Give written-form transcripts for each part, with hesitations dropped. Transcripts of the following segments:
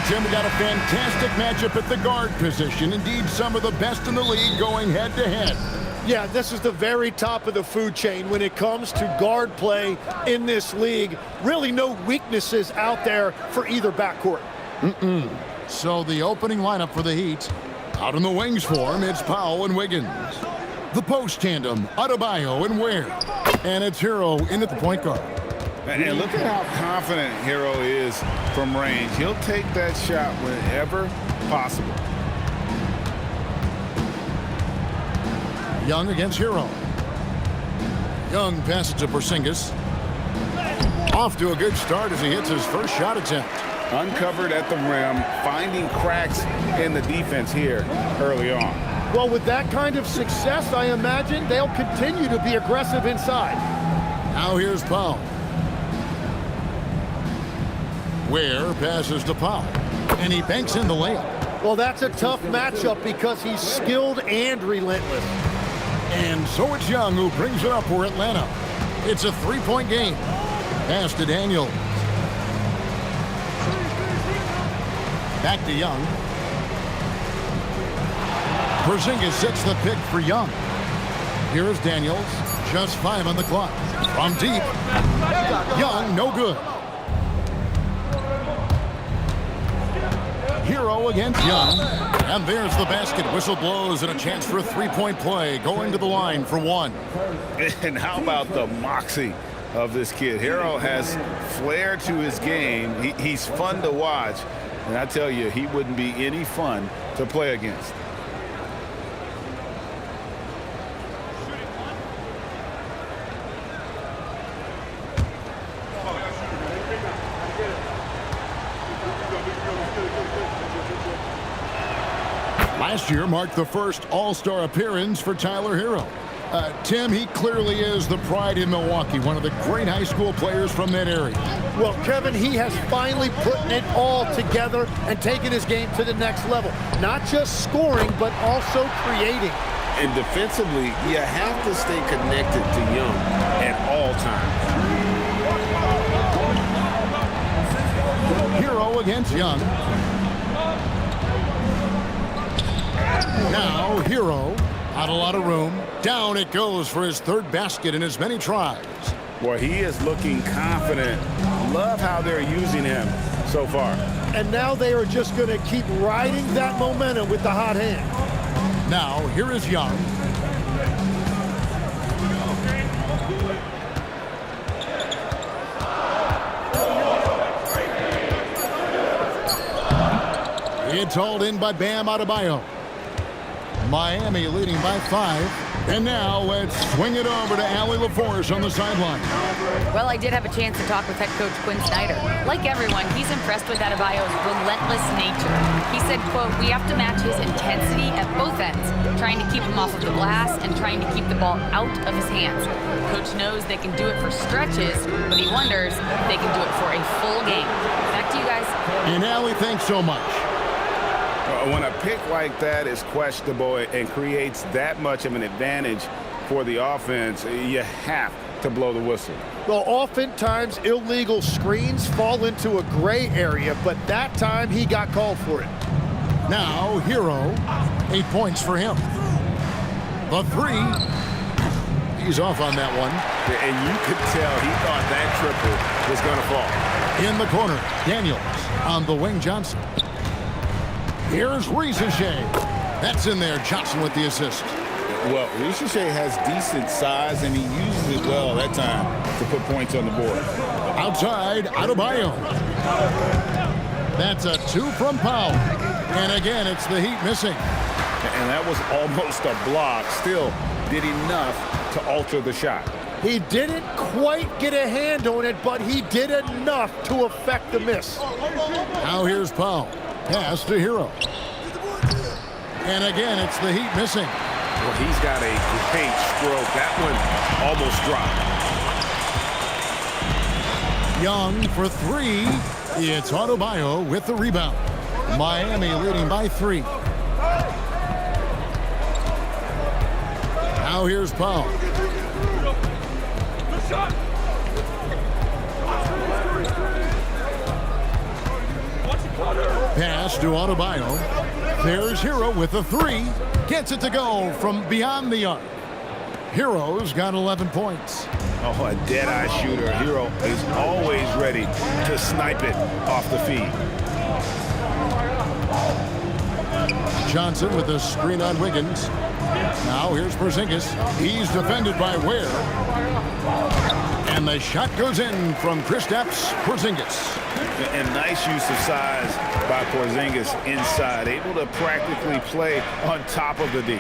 Tim, we got a fantastic matchup at the guard position. Indeed, some of the best in the league going head-to-head. Yeah, this is the very top of the food chain when it comes to guard play in this league. Really no weaknesses out there for either backcourt. So the opening lineup for the Heat. Out in the wings for him, it's Powell and Wiggins. The post tandem, Adebayo and Ware. And it's Hero in at the point guard. And look at how confident Hero is from range. He'll take that shot whenever possible. Young against Hero. Young passes to Porzingis. Off to a good start as he hits his first shot attempt. Uncovered at the rim, finding cracks in the defense here early on. Well, with that kind of success, I imagine they'll continue to be aggressive inside. Now here's Powell. Ware passes to Powell, and he banks in the layup. Well, that's a tough matchup because he's skilled and relentless. And so it's Young who brings it up for Atlanta. It's a three-point game. Pass to Daniels. Back to Young. Porzingis sets the pick for Young. Here is Daniels. Just 5 on the clock. From deep. Young, no good. Hero against Young. And there's the basket. Whistle blows and a chance for a three-point play. Going to the line for one. And how about the moxie of this kid? Hero has flair to his game. He's fun to watch. And I tell you, he wouldn't be any fun to play against. Last year marked the first All-Star appearance for Tyler Hero. Tim, he clearly is the pride in Milwaukee, one of the great high school players from that area. Well, Kevin, he has finally put it all together and taken his game to the next level. Not just scoring, but also creating. And defensively, you have to stay connected to Young at all times. Hero against Young. Now, Hero, not a lot of room. Down it goes for his third basket in as many tries. Boy, he is looking confident. Love how they're using him so far. And now they are just going to keep riding that momentum with the hot hand. Now, here is Young. It's hauled in by Bam Adebayo. Miami leading by 5. And now let's swing it over to Allie LaForce on the sideline. Well, I did have a chance to talk with head coach Quinn Snyder. Like everyone, he's impressed with Adebayo's relentless nature. He said, quote, "We have to match his intensity at both ends, trying to keep him off of the glass and trying to keep the ball out of his hands. Coach knows they can do it for stretches, but he wonders if they can do it for a full game." Back to you guys. And Allie, thanks so much. When a pick like that is questionable and creates that much of an advantage for the offense, you have to blow the whistle. Well, oftentimes illegal screens fall into a gray area, but that time he got called for it. Now, Hero, 8 points for him. The three, he's off on that one. And you could tell he thought that triple was going to fall. In the corner, Daniels on the wing, Johnson. Here's Risacher. That's in there. Johnson with the assist. Well, Risacher has decent size, and he uses it well that time to put points on the board. Outside, Adebayo. That's a 2 from Powell. And again, it's the Heat missing. And that was almost a block. Still did enough to alter the shot. He didn't quite get a hand on it, but he did enough to affect the miss. Now here's Powell. Pass to Hero. And again, it's the Heat missing. Well, he's got a great stroke. That one almost dropped. Young for 3. It's Adebayo with the rebound. Miami leading by 3. Now here's Powell. Pass to Adebayo. There's Hero with the three. Gets it to go from beyond the arc. Hero's got 11 points. Oh, a dead-eye shooter. Hero is always ready to snipe it off the feed. Johnson with a screen on Wiggins. Now here's Porzingis. He's defended by Ware. And the shot goes in from Kristaps Porzingis. And nice use of size by Porzingis inside. Able to practically play on top of the D.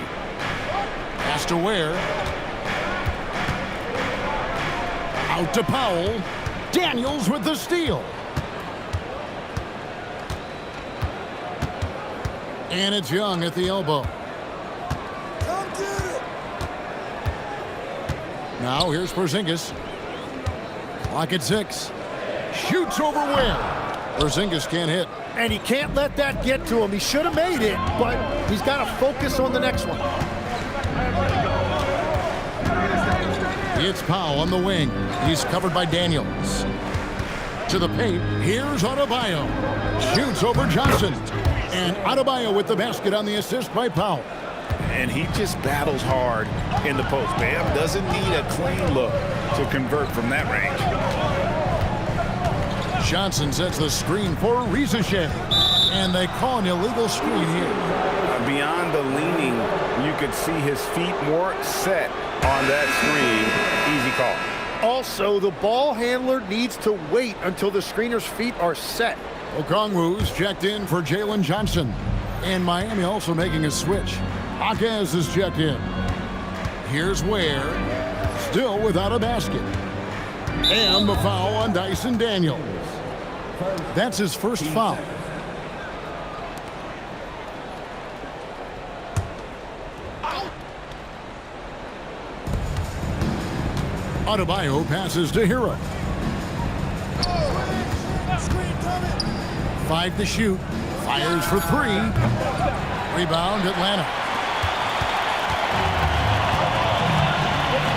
Pass to Ware. Out to Powell. Daniels with the steal. And it's Young at the elbow. Now here's Porzingis. Clock at 6. Shoots over Ware. Porzingis can't hit. And he can't let that get to him. He should have made it, but he's got to focus on the next one. It's Powell on the wing. He's covered by Daniels. To the paint. Here's Adebayo. Shoots over Johnson. And Adebayo with the basket on the assist by Powell. And he just battles hard in the post. Bam doesn't need a clean look to convert from that range. Johnson sets the screen for Rizachet. And they call an illegal screen here. Beyond the leaning, you could see his feet more set on that screen. Easy call. Also, the ball handler needs to wait until the screener's feet are set. Okongwu's checked in for Jalen Johnson. And Miami also making a switch. Jaquez is checked in. Here's Ware. Still without a basket. And the foul on Dyson Daniels. That's his first foul. Adebayo passes to Hero. 5 to shoot. Fires for 3. Rebound Atlanta.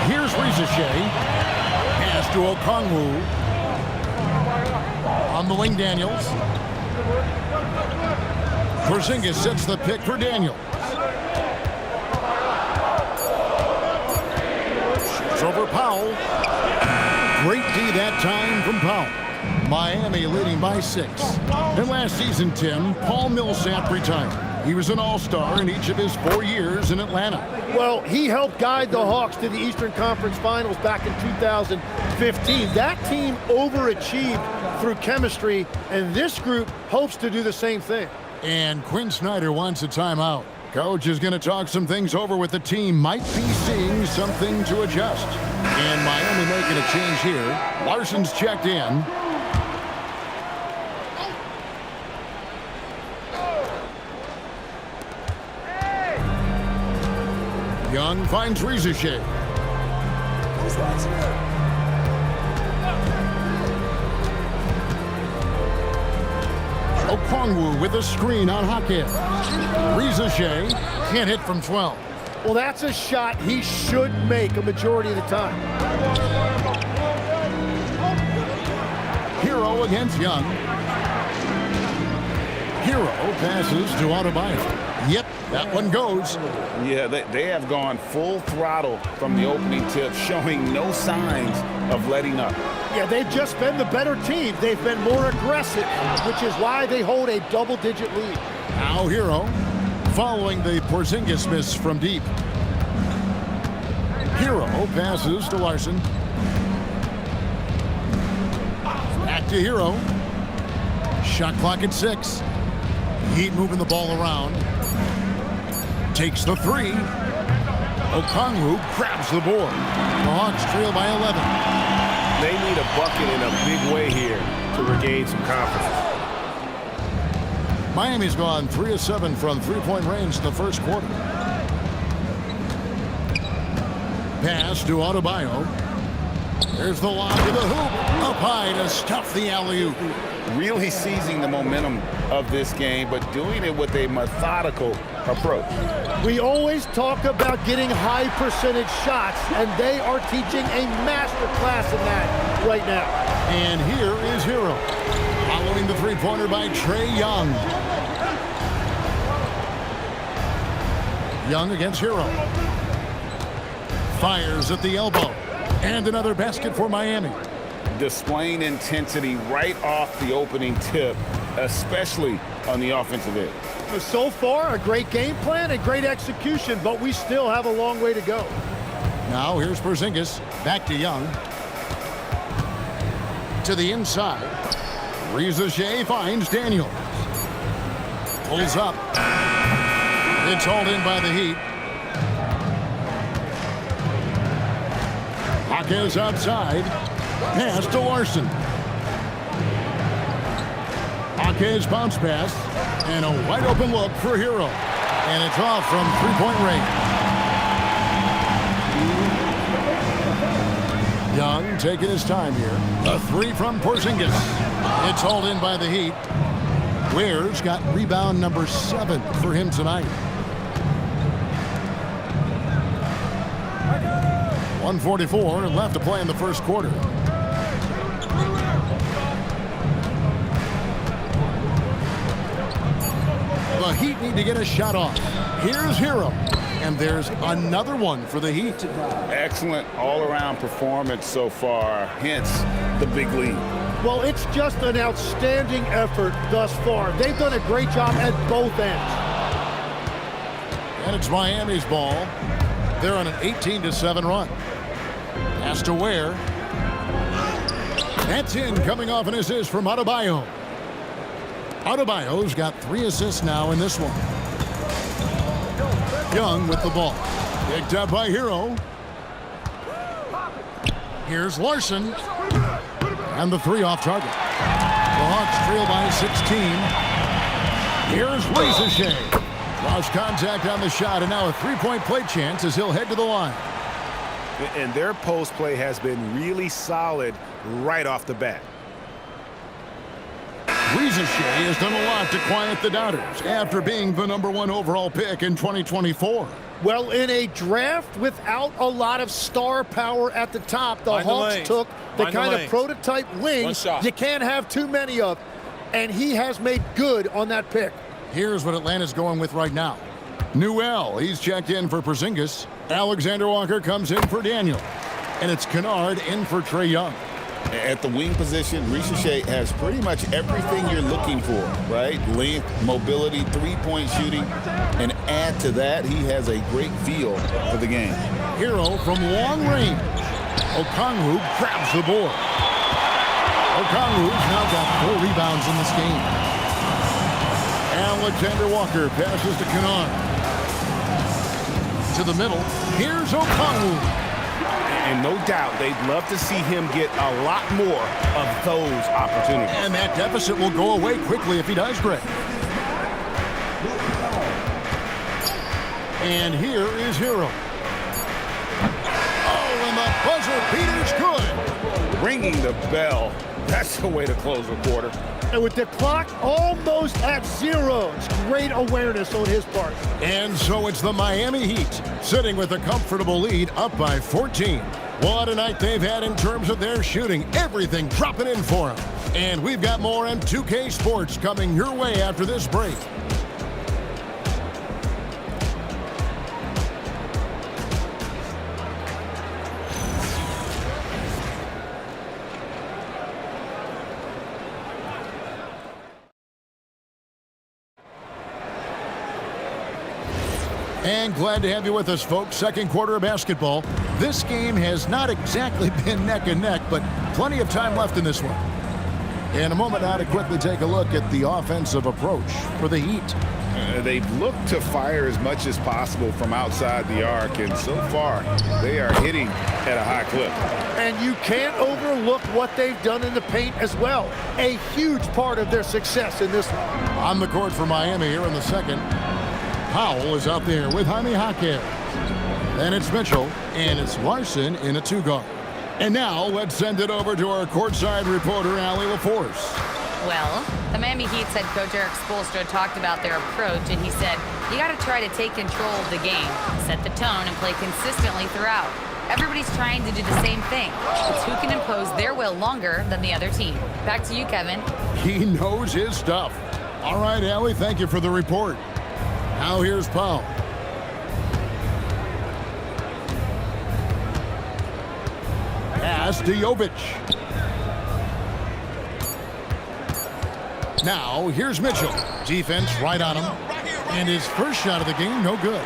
Here's Rizachet. Pass to Okongwu. On the wing, Daniels. Porzingis sets the pick for Daniels. Shoots over Powell. Great D that time from Powell. Miami leading by 6. And last season, Tim, Paul Millsap retired. He was an all-star in each of his 4 years in Atlanta. Well, he helped guide the Hawks to the Eastern Conference Finals back in 2015. That team overachieved through chemistry, and this group hopes to do the same thing. And Quinn Snyder wants a timeout. Coach is going to talk some things over with the team. Might be seeing something to adjust. And Miami making a change here. Larson's checked in. Young finds Rizachet. Okongwu with a screen on Jaquez. Rizachet can't hit from 12. Well, that's a shot he should make a majority of the time. Hero against Young. Hero passes to Adebayo. Yep, that one goes. Yeah, they have gone full throttle from the opening tip, showing no signs of letting up. Yeah, they've just been the better team. They've been more aggressive, which is why they hold a double-digit lead. Now Hero, following the Porzingis miss from deep. Hero passes to Larson. Back to Hero. Shot clock at 6. Heat moving the ball around. Takes the 3. Okongwu grabs the board. The Hawks trail by 11. They need a bucket in a big way here to regain some confidence. Miami's gone 3 of 7 from three-point range in the first quarter. Pass to Adebayo. There's the lob to the hoop. Up high to stuff the alley-oop. Really seizing the momentum of this game, but doing it with a methodical approach. We always talk about getting high percentage shots, and they are teaching a master class in that right now. And here is Hero. Following Shooting the three-pointer by Trae Young. Young against Hero. Fires at the elbow. And another basket for Miami. Displaying intensity right off the opening tip, especially on the offensive end. So far, a great game plan and great execution, but we still have a long way to go. Now here's Porzingis. Back to Young. To the inside. Reza Shea finds Daniels. Pulls up. It's hauled in by the Heat. Hawkins outside. Pass to Larson. Hawkins bounce pass. And a wide open look for Hero. And it's off from three-point range. Young taking his time here. A three from Porzingis. It's hauled in by the Heat. Ware's got rebound number 7 for him tonight. 1:44 left to play in the first quarter. The Heat need to get a shot off. Here's Hero. And there's another one for the Heat. Excellent all-around performance so far, hence the big lead. Well, it's just an outstanding effort thus far. They've done a great job at both ends. And it's Miami's ball. They're on an 18-7 run. Pass to Ware. That's in, coming off an assist from Adebayo. Adebayo's got 3 assists now in this one. Young with the ball. Picked up by Hero. Here's Larson. And the 3 off target. The Hawks trail by 16. Here's Reza Shea. Lost contact on the shot, and now a 3-point play chance as he'll head to the line. And their post play has been really solid right off the bat. Reza Shea has done a lot to quiet the doubters after being the #1 overall pick in 2024. Well, in a draft without a lot of star power at the top, the Hawks took the kind of prototype wing you can't have too many of, and he has made good on that pick. Here's what Atlanta's going with right now. Newell, he's checked in for Porzingis. Alexander Walker comes in for Daniel. And it's Kennard in for Trae Young. At the wing position, Reza Shea has pretty much everything you're looking for, right? Length, mobility, three-point shooting. And add to that, he has a great feel for the game. Hero from long range. Okongwu grabs the board. Okongwu's now got 4 rebounds in this game. Alexander Walker passes to Kennard. To the middle. Here's Okongwu. And no doubt, they'd love to see him get a lot more of those opportunities. And that deficit will go away quickly if he does, Greg. And here is Hero. Oh, and the buzzer beater's good. Ringing the bell. That's the way to close a quarter. And with the clock almost at 0, it's great awareness on his part. And so it's the Miami Heat sitting with a comfortable lead up by 14. What a night they've had in terms of their shooting. Everything dropping in for them. And we've got more on 2K Sports coming your way after this break. And glad to have you with us, folks. Second quarter of basketball. This game has not exactly been neck and neck, but plenty of time left in this one. In a moment now to quickly take a look at the offensive approach for the Heat. They've looked to fire as much as possible from outside the arc, and so far they are hitting at a high clip. And you can't overlook what they've done in the paint as well. A huge part of their success in this one. On the court for Miami here in the second. Powell is out there with Jaime Jaquez. Then it's Mitchell, and it's Larson in a 2-guard. And now let's send it over to our courtside reporter, Allie LaForce. Well, the Miami Heat's head coach Eric Spoelstra talked about their approach, and he said, you got to try to take control of the game, set the tone, and play consistently throughout. Everybody's trying to do the same thing. It's who can impose their will longer than the other team. Back to you, Kevin. He knows his stuff. All right, Allie, thank you for the report. Now here's Paul. Pass to Jovic. Now here's Mitchell. Defense right on him. And his first shot of the game, no good.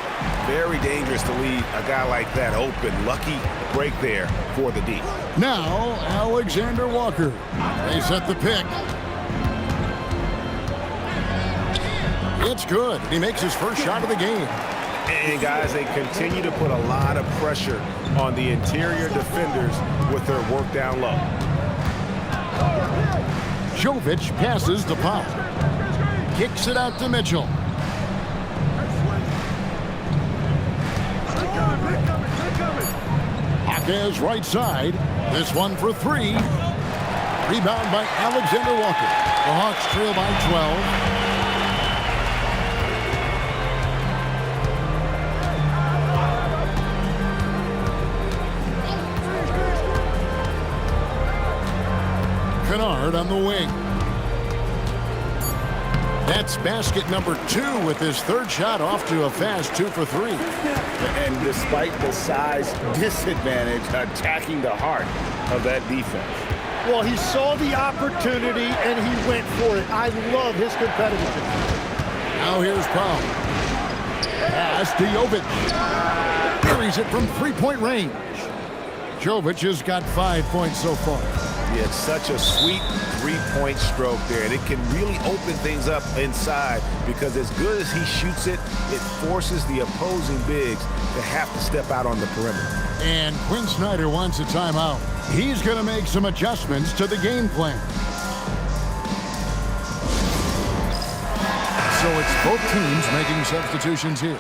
Very dangerous to leave a guy like that open. Lucky break there for the D. Now Alexander Walker. They set the pick. It's good. He makes his first shot of the game. And guys, they continue to put a lot of pressure on the interior defenders with their work down low. Jovic passes to Paul. Kicks it out to Mitchell. Jaquez right side. This one for three. Rebound by Alexander Walker. The Hawks trail by 12. Kennard on the wing. That's basket number 2 with his third shot off to a fast 2 for 3. And despite the size disadvantage, attacking the heart of that defense. Well, he saw the opportunity and he went for it. I love his competitiveness. Now here's Paul. Pass to Jovic. Carries it from three-point range. Jovic has got 5 points so far. Yeah, it's such a sweet three-point stroke there, and it can really open things up inside because as good as he shoots it, it forces the opposing bigs to have to step out on the perimeter. And Quinn Snyder wants a timeout. He's going to make some adjustments to the game plan. So it's both teams making substitutions here.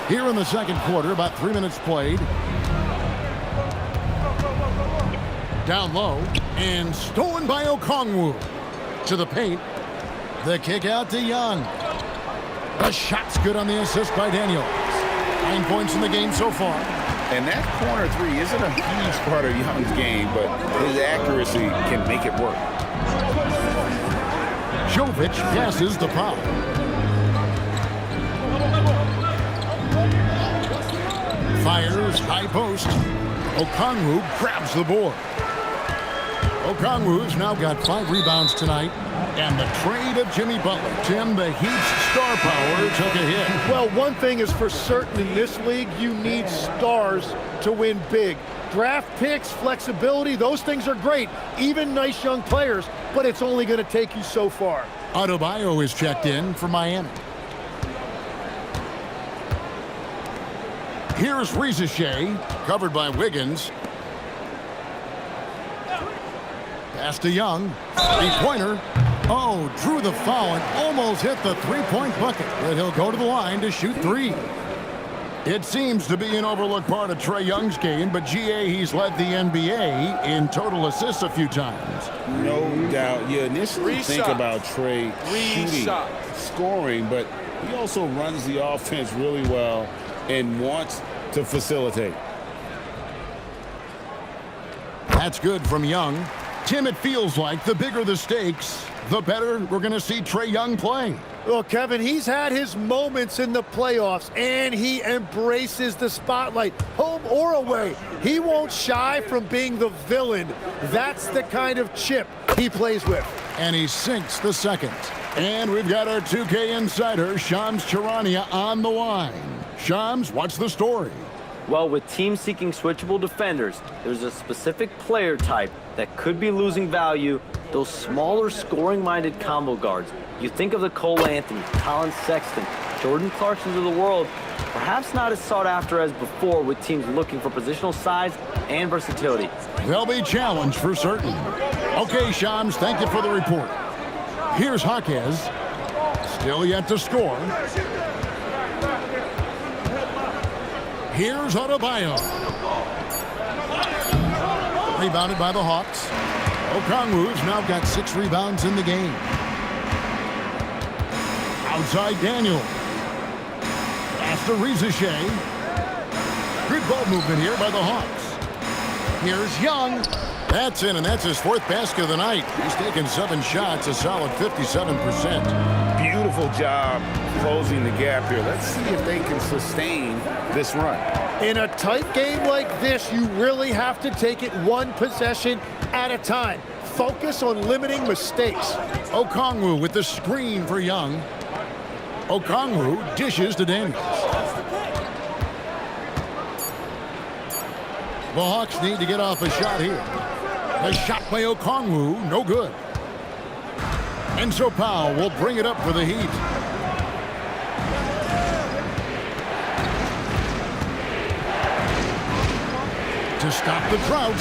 Here in the second quarter, about 3 minutes played. Down low, and stolen by Okongwu. To the paint. The kick out to Young. The shot's good on the assist by Daniels. 9 points in the game so far. And that corner three isn't a huge part of Young's game, but his accuracy can make it work. Jovic passes to Paul. Fires, high post. Okongwu grabs the board. Okongwu's now got 5 rebounds tonight. And the trade of Jimmy Butler. Tim, the Heat's star power took a hit. Well, one thing is for certain in this league, you need stars to win big. Draft picks, flexibility, those things are great. Even nice young players, but it's only going to take you so far. Adebayo is checked in for Miami. Here's Rizachet, covered by Wiggins. Pass to Young. Three-pointer. Oh, drew the foul and almost hit the three-point bucket. But he'll go to the line to shoot 3. It seems to be an overlooked part of Trae Young's game, but GA, he's led the NBA in total assists a few times. No doubt. You initially think about Trae shooting, scoring, but he also runs the offense really well and wants to facilitate. That's good from Young. Tim, it feels like the bigger the stakes, the better we're going to see Trae Young play. Well, Kevin, he's had his moments in the playoffs, and he embraces the spotlight, home or away. He won't shy from being the villain. That's the kind of chip he plays with. And he sinks the second. And we've got our 2K insider, Shams Charania, on the line. Shams, what's the story? Well, with teams seeking switchable defenders, there's a specific player type that could be losing value, those smaller scoring-minded combo guards. You think of the Cole Anthony, Colin Sexton, Jordan Clarksons of the world, perhaps not as sought after as before with teams looking for positional size and versatility. They'll be challenged for certain. Okay, Shams, thank you for the report. Here's Jaquez, still yet to score. Here's Adebayo. Rebounded by the Hawks. Okongwu's now got 6 rebounds in the game. Outside Daniel. Pass to Rizachet. Good ball movement here by the Hawks. Here's Young. That's in, and that's his 4th basket of the night. He's taken 7 shots, a solid 57%. Beautiful job closing the gap here. Let's see if they can sustain this run. In a tight game like this, you really have to take it one possession at a time. Focus on limiting mistakes. Okongwu with the screen for Young. Okongwu dishes to Daniels. The Hawks need to get off a shot here. A shot by Okongwu, no good. Enzo Powell will bring it up for the Heat. To stop the drought.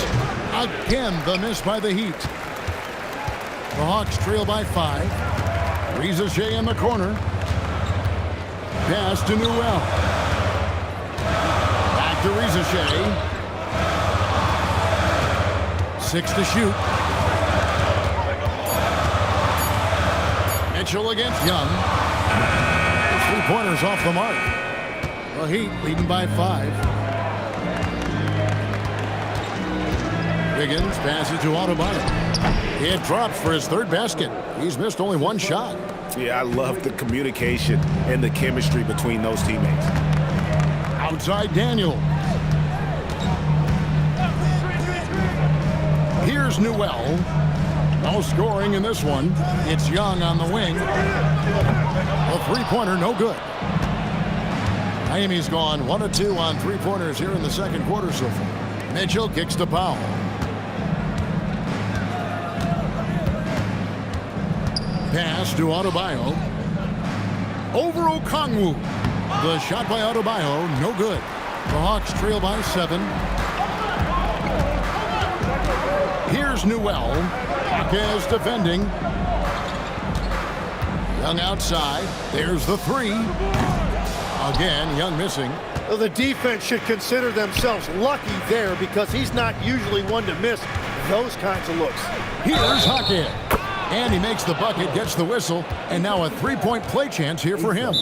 Again, the miss by the Heat. The Hawks trail by 5. Rizachet in the corner. Pass to Newell. Back to Rizachet. 6 to shoot. Mitchell against Young. 3-pointers off the mark. The Heat leading by 5. Wiggins passes to Adebayo. It drops for his 3rd basket. He's missed only 1 shot. Yeah, I love the communication and the chemistry between those teammates. Outside Daniel. Here's Newell. No scoring in this one. It's Young on the wing. A 3-pointer, no good. Miami's gone 1 of 2 on 3-pointers here in the 2nd quarter so far. Mitchell kicks to Powell. Pass to Adebayo. Over Okongwu. The shot by Adebayo, no good. The Hawks trail by 7. Here's Newell. Hawkes defending. Young outside. There's the 3. Again, Young missing. Well, the defense should consider themselves lucky there because he's not usually one to miss those kinds of looks. Here's Hawkes. And he makes the bucket, gets the whistle, and now a 3-point play chance here for him.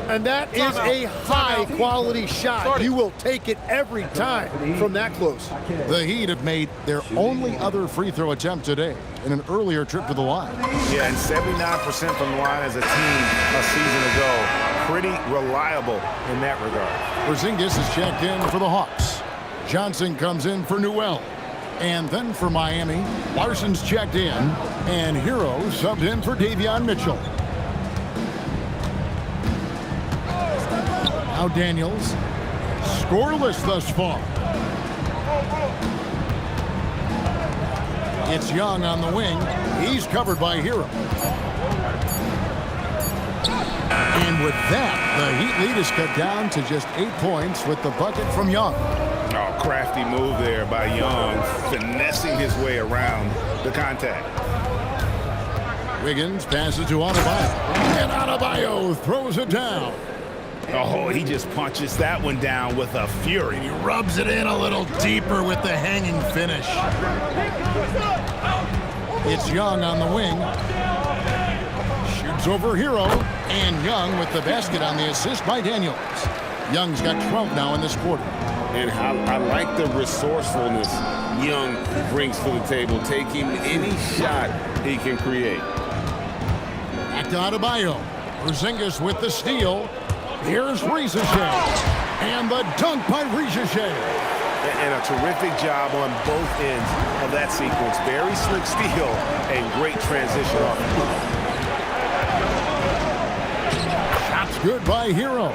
And that is a high-quality shot. You will take it every time from that close. The Heat have made their only other free throw attempt today in an earlier trip to the line. Yeah, and 79% from the line as a team a season ago. Pretty reliable in that regard. Porzingis is checked in for the Hawks. Johnson comes in for Newell. And then for Miami, Larson's checked in, and Hero subbed in for Davion Mitchell. Now Daniels, scoreless thus far. It's Young on the wing. He's covered by Hero. And with that, the Heat lead is cut down to just 8 points with the bucket from Young. Oh, crafty move there by Young, finessing his way around the contact. Wiggins passes to Adebayo. And Adebayo throws it down. Oh, he just punches that one down with a fury. He rubs it in a little deeper with the hanging finish. It's Young on the wing. Shoots over Hero. And Young with the basket on the assist by Daniels. Young's got 12 now in this quarter. And I like the resourcefulness Young brings to the table, taking any shot he can create. Back to Adebayo. Porzingis with the steal. Here's Rizachet. And the dunk by Rizachet. And a terrific job on both ends of that sequence. Very slick steal and great transition off. Shots good by Hero.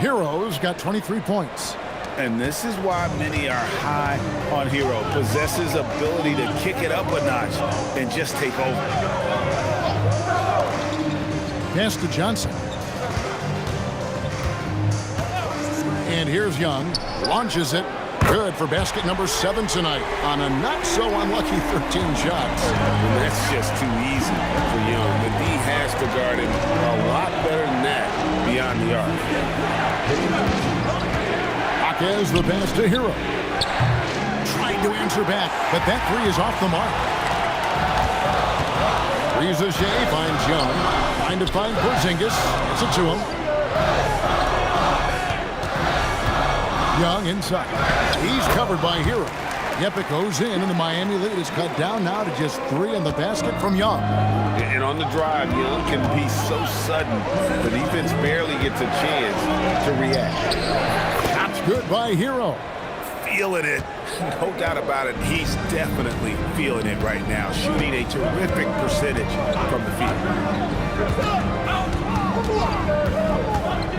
Hero's got 23 points. And this is why many are high on Hero. Possesses ability to kick it up a notch and just take over. Pass to Johnson. And here's Young. Launches it. Good for basket number 7 tonight on a not-so-unlucky 13 shots. And that's just too easy for Young. The D has to guard him a lot better than that beyond the arc. Hawkes the pass to Hero. Trying to answer back, but that 3 is off the mark. Rizachet finds Young. Trying to find Porzingis. Gets it to him. Young inside. He's covered by Hero. Yep, it goes in, and the Miami lead is cut down now to just 3 in the basket from Young. And on the drive, Young can be so sudden, the defense barely gets a chance to react. That's good by Hero. Feeling it. No doubt about it. He's definitely feeling it right now. Shooting a terrific percentage from the field.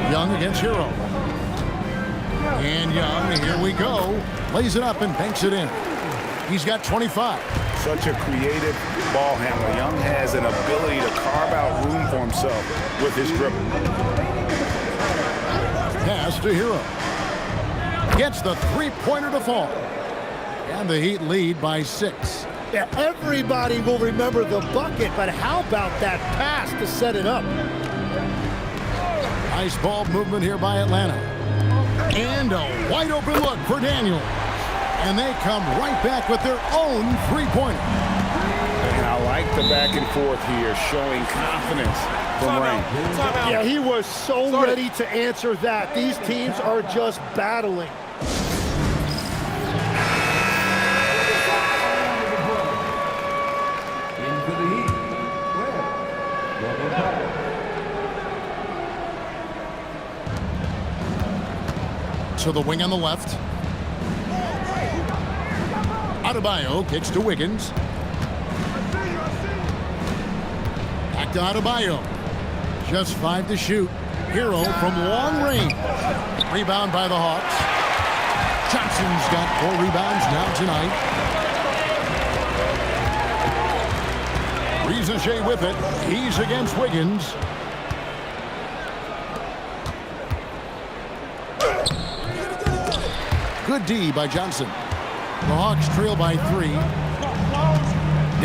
Young against Hero. And Young, here we go. Lays it up and banks it in. He's got 25. Such a creative ball handler. Young has an ability to carve out room for himself with his dribble. Pass to Hero. Gets the three-pointer to fall. And the Heat lead by 6. Yeah, everybody will remember the bucket, but how about that pass to set it up? Nice ball movement here by Atlanta. And a wide open look for Daniels. And they come right back with their own three-pointer. And I like the back and forth here, showing confidence from Rain. Yeah, he was so ready to answer that. These teams are just battling. To the wing on the left. Adebayo kicks to Wiggins. Back to Adebayo. Just 5 to shoot. Hero from long range. Rebound by the Hawks. Johnson's got 4 rebounds now tonight. Riza with it. He's against Wiggins. Good D by Johnson. The Hawks trail by 3.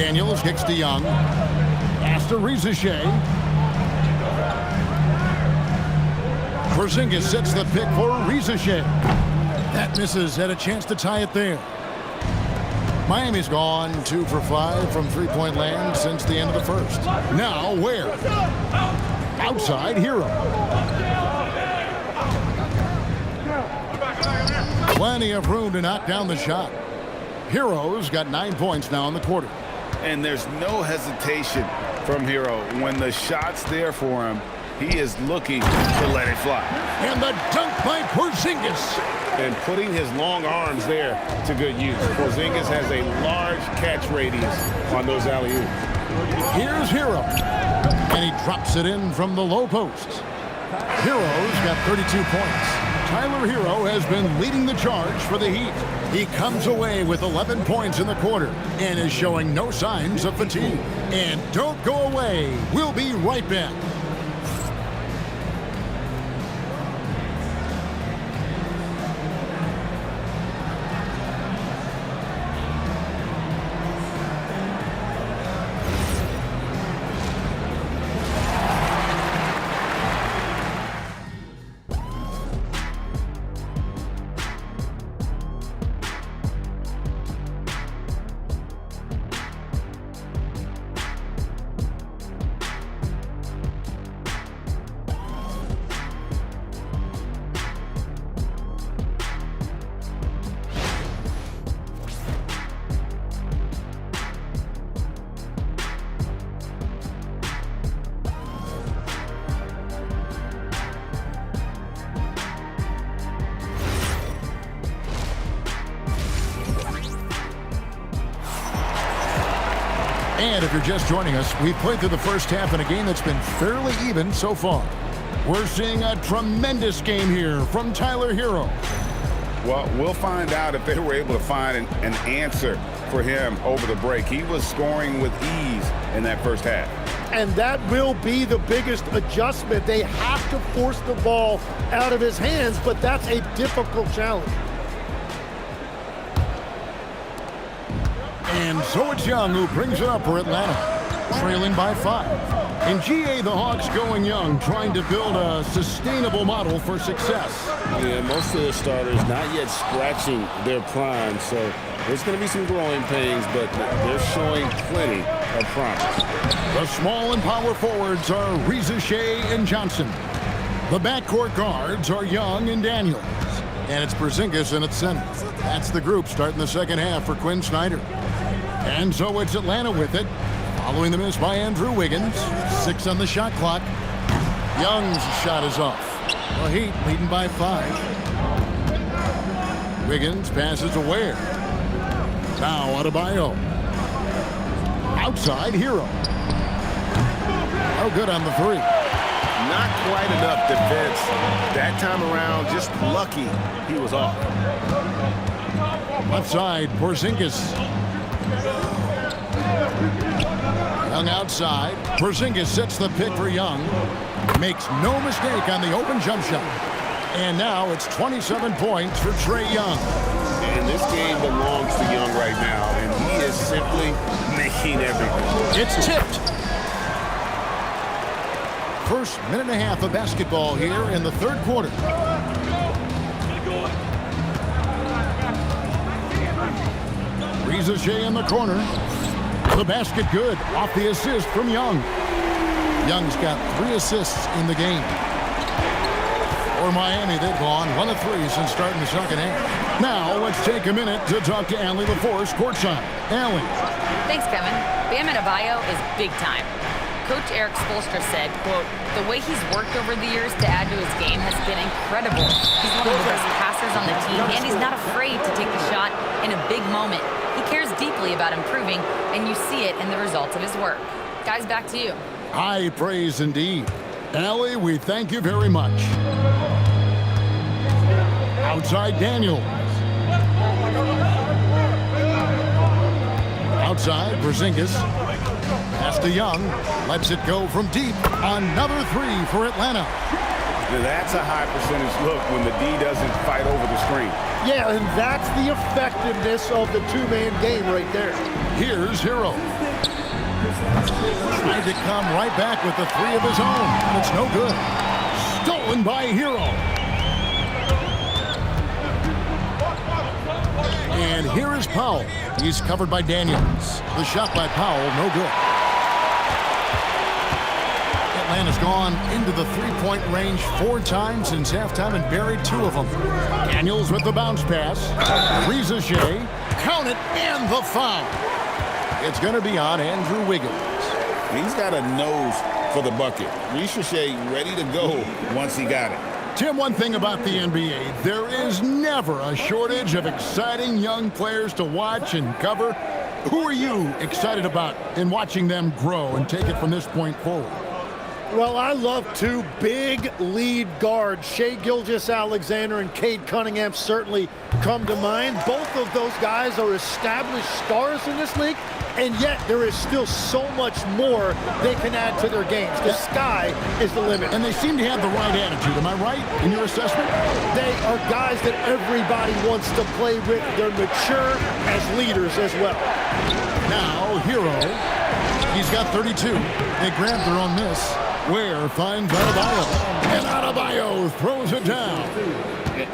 Daniels kicks to Young. Pass to Riza. Porzingis sets the pick for Riza. That misses. Had a chance to tie it there. Miami's gone 2 for 5 from three-point land since the end of the first. Now where? Outside Hero. Plenty of room to knock down the shot. Hero's got 9 points now in the quarter. And there's no hesitation from Hero. When the shot's there for him, he is looking to let it fly. And the dunk by Porzingis. And putting his long arms there to good use. Porzingis has a large catch radius on those alley-oops. Here's Hero. And he drops it in from the low post. Hero's got 32 points. Tyler Hero has been leading the charge for the Heat. He comes away with 11 points in the quarter and is showing no signs of fatigue. And don't go away. We'll be right back. And if you're just joining us, we played through the first half in a game that's been fairly even so far. We're seeing a tremendous game here from Tyler Hero. Well, we'll find out if they were able to find an answer for him over the break. He was scoring with ease in that first half. And that will be the biggest adjustment. They have to force the ball out of his hands, but that's a difficult challenge. And so it's Young who brings it up for Atlanta, trailing by 5. In GA, the Hawks going young, trying to build a sustainable model for success. Yeah, most of the starters not yet scratching their prime, so There's going to be some growing pains, but they're showing plenty of promise. The small and power forwards are Reza Shea and Johnson. The backcourt guards are Young and Daniels. And it's Porzingis in at center. That's the group starting the second half for Quinn Snyder. And so it's Atlanta with it, following the miss by Andrew Wiggins. 6 on the shot clock. Young's shot is off. The Heat leading by 5. Wiggins passes to Ware. Now Adebayo. Outside, Hero. Oh, good on the 3. Not quite enough defense. That time around, just lucky he was off. Left side, Porzingis. Young outside. Porzingis sets the pick for Young. Makes no mistake on the open jump shot. And now it's 27 points for Trae Young. And this game belongs to Young right now, and he is simply making everything. It's tipped. First minute and a half of basketball here in the third quarter. Reza Shea in the corner. The basket good off the assist from Young. Young's got 3 assists in the game. For Miami, they've gone 1 of 3 since starting the second half. Now let's take a minute to talk to Allie LaForce courtside. Allie. Thanks, Kevin. Bam Adebayo is big time. Coach Eric Spoelstra said, quote, the way he's worked over the years to add to his game has been incredible. He's one of the best passers on the team, and he's not afraid to take the shot in a big moment. He cares deeply about improving, and you see it in the results of his work. Guys, back to you. High praise indeed. Allie, we thank you very much. Outside, Daniels. Outside, Porzingis. Pass to Young. Lets it go from deep. Another 3 for Atlanta. Now that's a high percentage look when the D doesn't fight over the screen. Yeah, and that's the effectiveness of the two-man game right there. Here's Hero. Trying to come right back with the 3 of his own. It's no good. Stolen by Hero. And here is Powell. He's covered by Daniels. The shot by Powell, no good. Atlanta's gone into the three-point range 4 times since halftime and buried 2 of them. Daniels with the bounce pass. Reza Shea. Count it, and the foul. It's going to be on Andrew Wiggins. He's got a nose for the bucket. Reza Shea ready to go once he got it. Tim, one thing about the NBA, there is never a shortage of exciting young players to watch and cover. Who are you excited about in watching them grow and take it from this point forward? Well, I love 2 big lead guards. Shai Gilgeous-Alexander and Cade Cunningham certainly come to mind. Both of those guys are established stars in this league, and yet there is still so much more they can add to their games. The sky is the limit. And they seem to have the right attitude. Am I right in your assessment? They are guys that everybody wants to play with. They're mature as leaders as well. Now, Hero. He's got 32. They grabbed their own miss. Ware finds Adebayo. And Adebayo throws it down.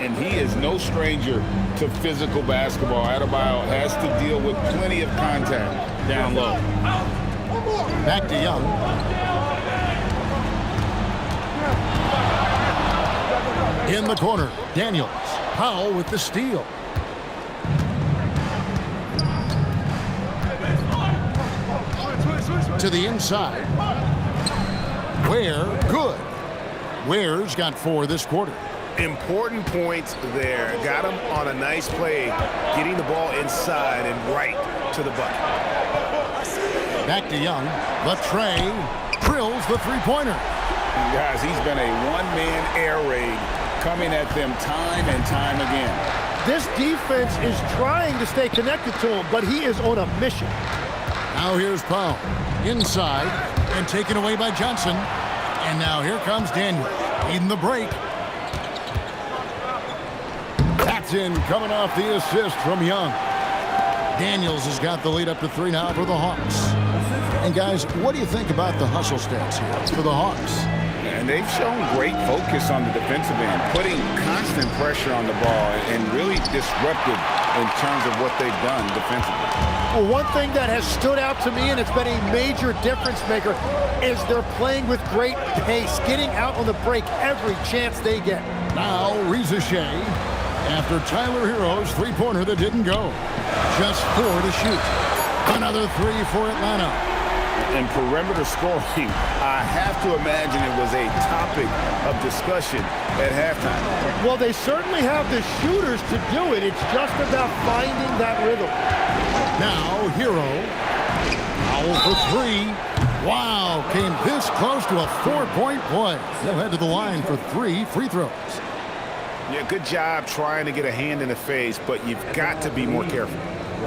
And he is no stranger to physical basketball. Adebayo has to deal with plenty of contact down low. Back to Young. In the corner, Daniels. Powell with the steal. To the inside. Ware, good. Ware's got 4 this quarter. Important points there. Got him on a nice play, getting the ball inside and right to the bucket. Back to Young. Trae drills the three-pointer. Guys, he's been a one-man air raid coming at them time and time again. This defense is trying to stay connected to him, but he is on a mission. Now here's Powell. Inside and taken away by Johnson. And now here comes Daniels. Needing the break. That's in, coming off the assist from Young. Daniels has got the lead up to 3 now for the Hawks. And guys, what do you think about the hustle stats here for the Hawks? And they've shown great focus on the defensive end, putting constant pressure on the ball and really disruptive in terms of what they've done defensively. Well, one thing that has stood out to me, and it's been a major difference maker, is they're playing with great pace, getting out on the break every chance they get. Now, Reza Shea, after Tyler Herro's three-pointer that didn't go. Just 4 to shoot. Another 3 for Atlanta. And perimeter scoring, I have to imagine it was a topic of discussion at halftime. Well, they certainly have the shooters to do it. It's just about finding that rhythm. Now, Herro. Foul for 3. Wow, came this close to a 4-point play. They'll head to the line for 3 free throws. Yeah, good job trying to get a hand in the face, but you've got to be more careful.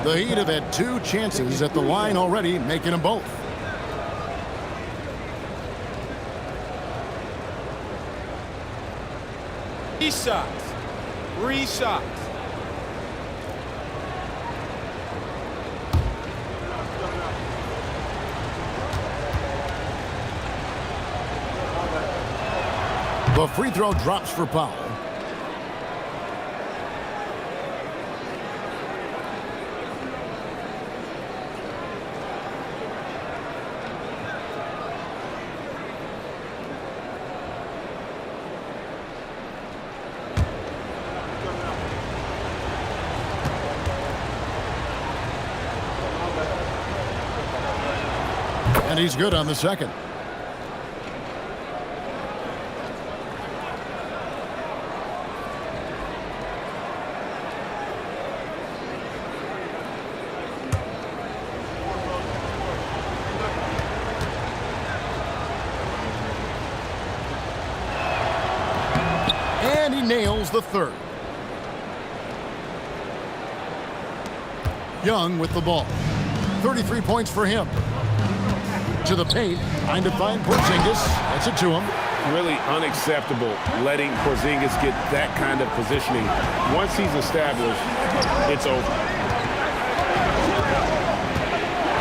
The Heat have had 2 chances at the line already, making them both. Three shots. The free throw drops for Powell. And he's good on the second. And he nails the third. Young with the ball. 33 points for him. To the paint, trying to find Porzingis. That's it to him. Really unacceptable letting Porzingis get that kind of positioning. Once he's established, it's over.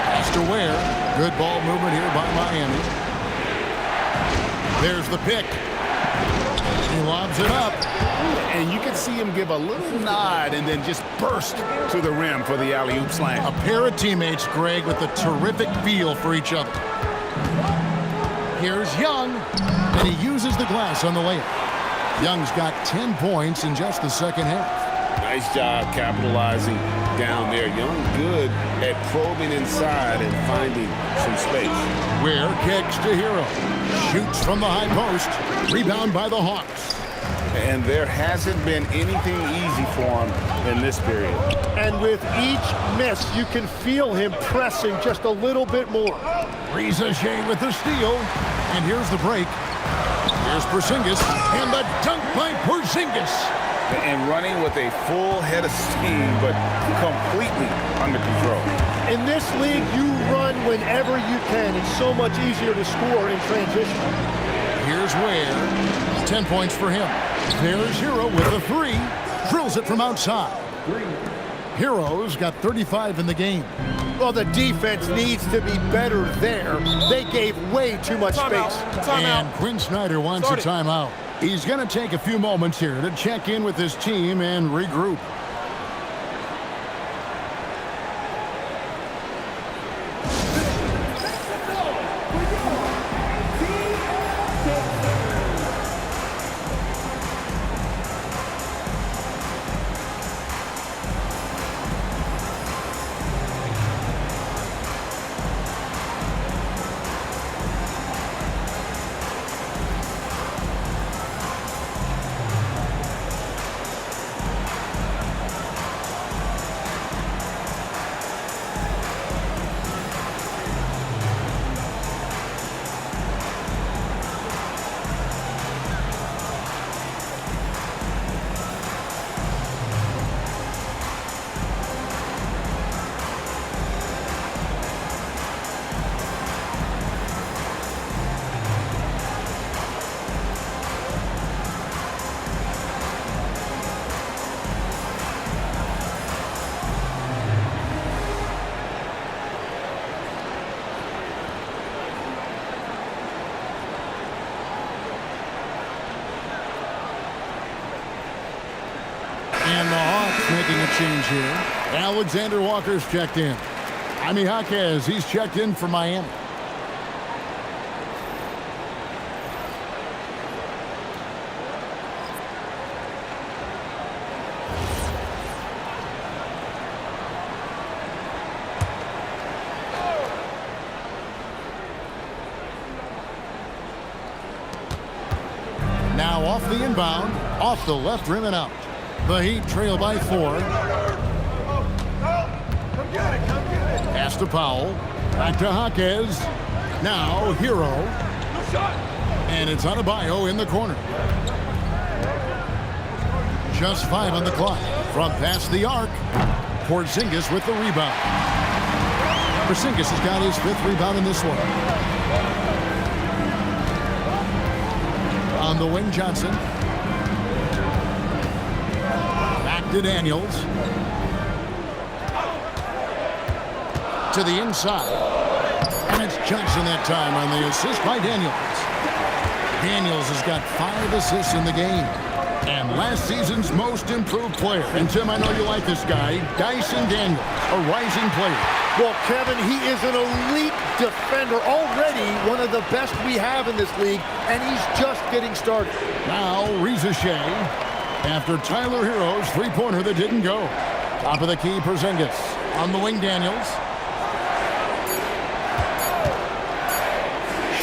Pass to Ware. Good ball movement here by Miami. There's the pick. He lobs it up. And you can see him give a little nod and then just burst to the rim for the alley-oop slam. A pair of teammates, Greg, with a terrific feel for each other. Here's Young, and he uses the glass on the layup. Young's got 10 points in just the second half. Nice job capitalizing down there. Young good at probing inside and finding some space. Ware kicks to Herro. Shoots from the high post. Rebound by the Hawks. And there hasn't been anything easy for him in this period. And with each miss, you can feel him pressing just a little bit more. Reza Shea with the steal. And here's the break. Here's Porzingis. And the dunk by Porzingis. And running with a full head of steam, but completely under control. In this league, you run whenever you can. It's so much easier to score in transition. Here's Ware. 10 points for him. There's Herro with a 3. Drills it from outside. Herro's got 35 in the game. Well, the defense needs to be better there. They gave way too much space. And Quinn Snyder wants a timeout. He's going to take a few moments here to check in with his team and regroup. change here. Alexander Walker's checked in. Jaime Jaquez, he's checked in for Miami. Now off the inbound, off the left rim and out. The Heat trail by 4. Pass to Powell. Back to Jaquez. Now Hero. And it's Adebayo in the corner. Just 5 on the clock. From past the arc. Porzingis with the rebound. Porzingis has got his 5th rebound in this one. On the wing, Johnson. Back to Daniels. To the inside. And it's Johnson that time on the assist by Daniels. Daniels has got 5 assists in the game. And last season's most improved player. And Tim, I know you like this guy, Dyson Daniels, a rising player. Well, Kevin, he is an elite defender, already one of the best we have in this league, and he's just getting started. Now, Reza Shea, after Tyler Hero's three-pointer that didn't go. Top of the key, Porzingis. On the wing, Daniels.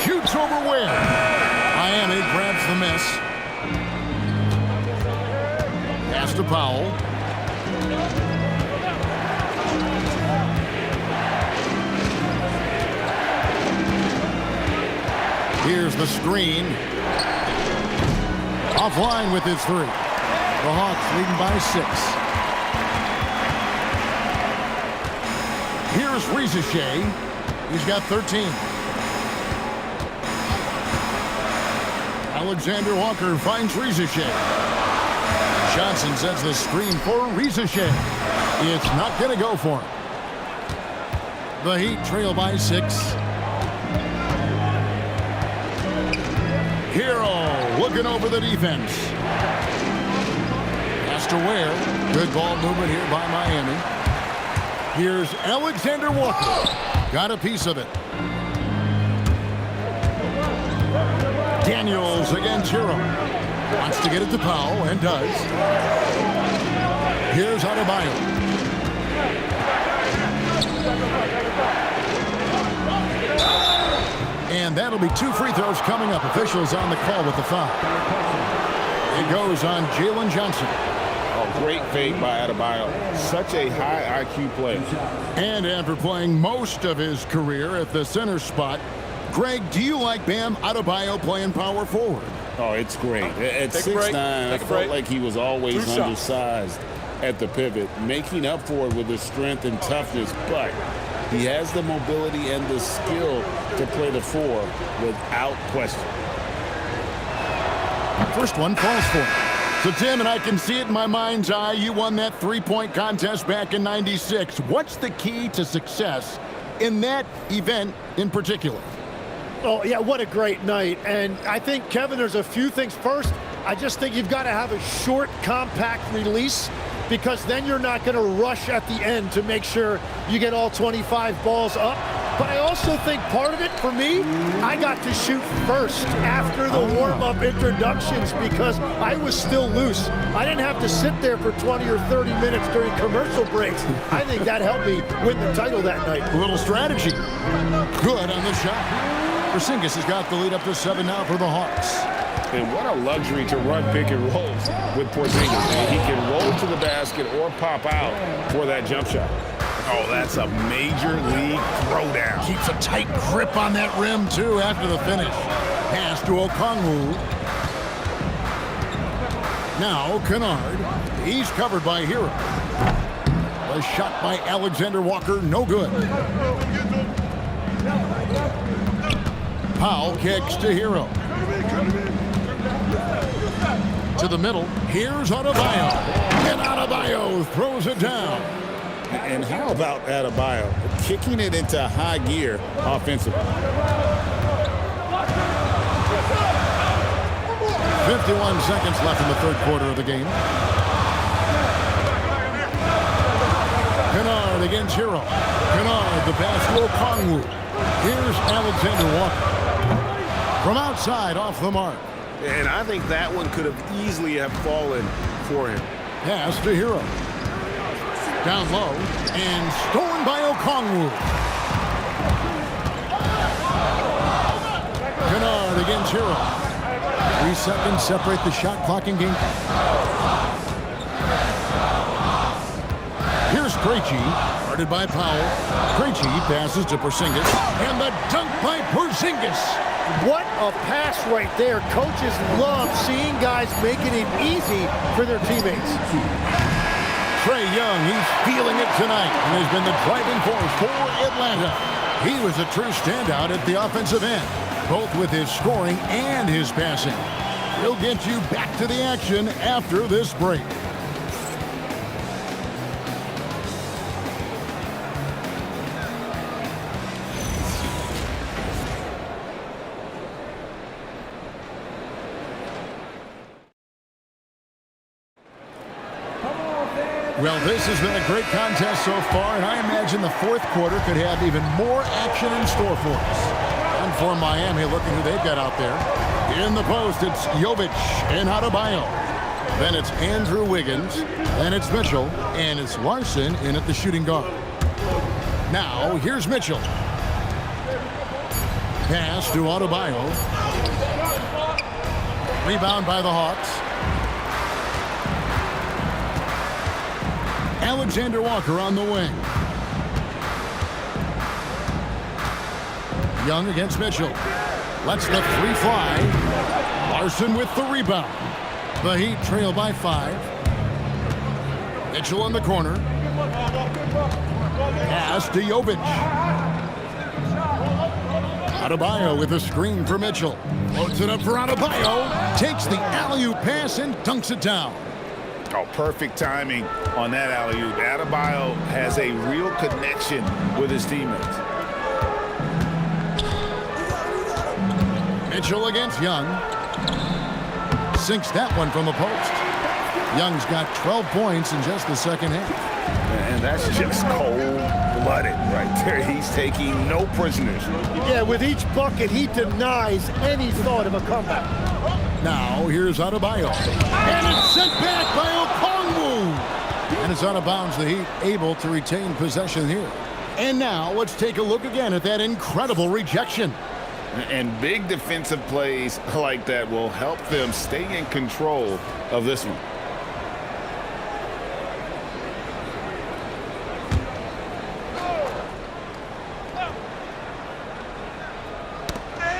Shoots over Ware. Miami grabs the miss. Pass to Powell. Here's the screen. Offline with his 3. The Hawks leading by 6. Here's Reza Shea. He's got 13. Alexander Walker finds Reza Shea. Johnson sets the screen for Reza Shea. It's not going to go for him. The Heat trail by 6. Hero looking over the defense. Pass to Ware. Good ball movement here by Miami. Here's Alexander Walker. Got a piece of it. Daniels against Hero. Wants to get it to Powell, and does. Here's Adebayo. And that'll be 2 free throws coming up. Officials on the call with the foul. It goes on Jalen Johnson. Oh, great fake by Adebayo. Such a high IQ player. And after playing most of his career at the center spot, Greg, do you like Bam Adebayo playing power forward? Oh, it's great. At 6'9", I felt like he was always undersized at the pivot, making up for it with his strength and toughness, but he has the mobility and the skill to play the 4 without question. First one falls for him. So, Tim, and I can see it in my mind's eye, you won that 3-point contest back in '96. What's the key to success in that event in particular? Oh, yeah, what a great night. And I think, Kevin, there's a few things. First, I just think you've got to have a short, compact release, because then you're not going to rush at the end to make sure you get all 25 balls up. But I also think part of it, for me, I got to shoot first after the warm-up introductions because I was still loose. I didn't have to sit there for 20 or 30 minutes during commercial breaks. I think that helped me win the title that night. A little strategy. Good on the shot. Porzingis has got the lead up to 7 now for the Hawks. And what a luxury to run pick and rolls with Porzingis. He can roll to the basket or pop out for that jump shot. Oh, that's a major league throwdown. Keeps a tight grip on that rim, too, after the finish. Pass to Okongwu. Now, Kennard. He's covered by Hero. A shot by Alexander Walker, no good. Powell kicks to Hero. To the middle. Here's Adebayo. And Adebayo throws it down. And how about Adebayo kicking it into high gear offensively? 51 seconds left in the third quarter of the game. Kennard against Hero. Kennard, the pass to Okongwu. Here's Alexander Walker. From outside, off the mark. And I think that one could have easily have fallen for him. Pass to Hero. Down low, and stolen by Okongwu. Kennard against Hero. 3 seconds separate the shot clock and game. Here's Krejci, guarded by Powell. Krejci passes to Porzingis, and the dunk by Porzingis. What a pass right there. Coaches love seeing guys making it easy for their teammates. Trae Young, he's feeling it tonight, and has been the driving force for Atlanta. He was a true standout at the offensive end, both with his scoring and his passing. We'll get you back to the action after this break. Well, this has been a great contest so far, and I imagine the fourth quarter could have even more action in store for us. And for Miami, looking who they've got out there. In the post, it's Jovic and Adebayo. Then it's Andrew Wiggins. Then it's Mitchell. And it's Larson in at the shooting guard. Now, here's Mitchell. Pass to Adebayo. Rebound by the Hawks. Alexander Walker on the wing. Young against Mitchell. Lets the 3 fly. Larson with the rebound. The Heat trail by 5. Mitchell in the corner. Pass to Jovic. Adebayo with a screen for Mitchell. Floats it up for Adebayo. Takes the alley-oop pass and dunks it down. Oh, perfect timing on that alley-oop. Adebayo has a real connection with his teammates. Mitchell against Young. Sinks that one from the post. Young's got 12 points in just the second half. And that's just cold-blooded right there. He's taking no prisoners. Yeah, with each bucket, he denies any thought of a comeback. Now, here's Adebayo. And it's sent back by Okongwu. And it's out of bounds. The Heat able to retain possession here. And now, let's take a look again at that incredible rejection. And big defensive plays like that will help them stay in control of this one.